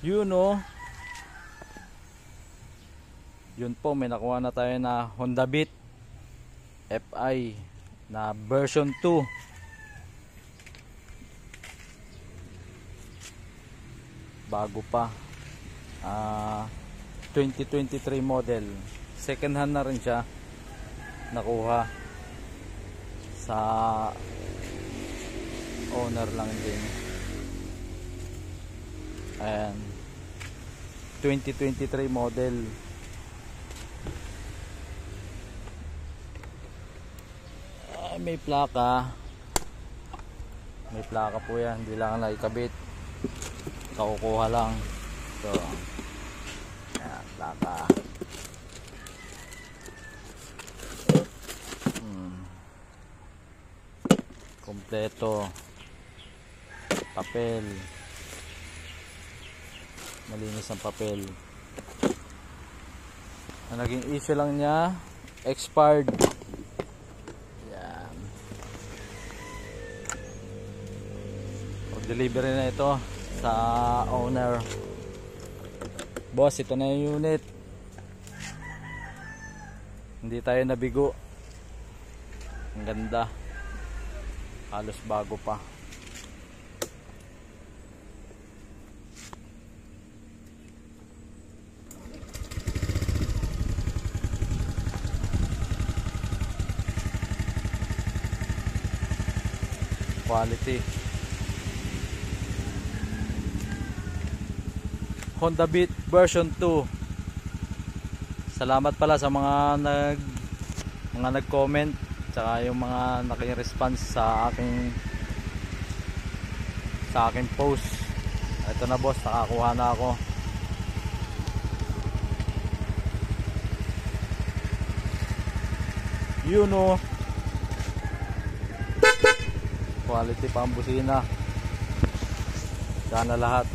Yun oh. Yun po, may nakuha na tayo na Honda Beat FI na version 2. Bago pa. 2023 model. Second hand na rin siya. Nakuha sa owner lang din. Ayan. 2023 model. May plaka. May plaka po yan. Hindi lang naikabit. Kakukuha lang. So, ayan, plaka. Kompleto. Papel. Malinis ang papel. Ang naging issue lang niya, expired. Yan. Pag-delivery na ito sa owner. Boss, ito na yung unit. Hindi tayo nabigo. Ang ganda. Halos bago pa. Quality. Honda Beat version 2. Salamat pala sa mga nag-comment, tsaka yung mga naki-response sa aking post. Ito na boss, nakakuha na ako. You know, quality pa ang busina. Sana lahat.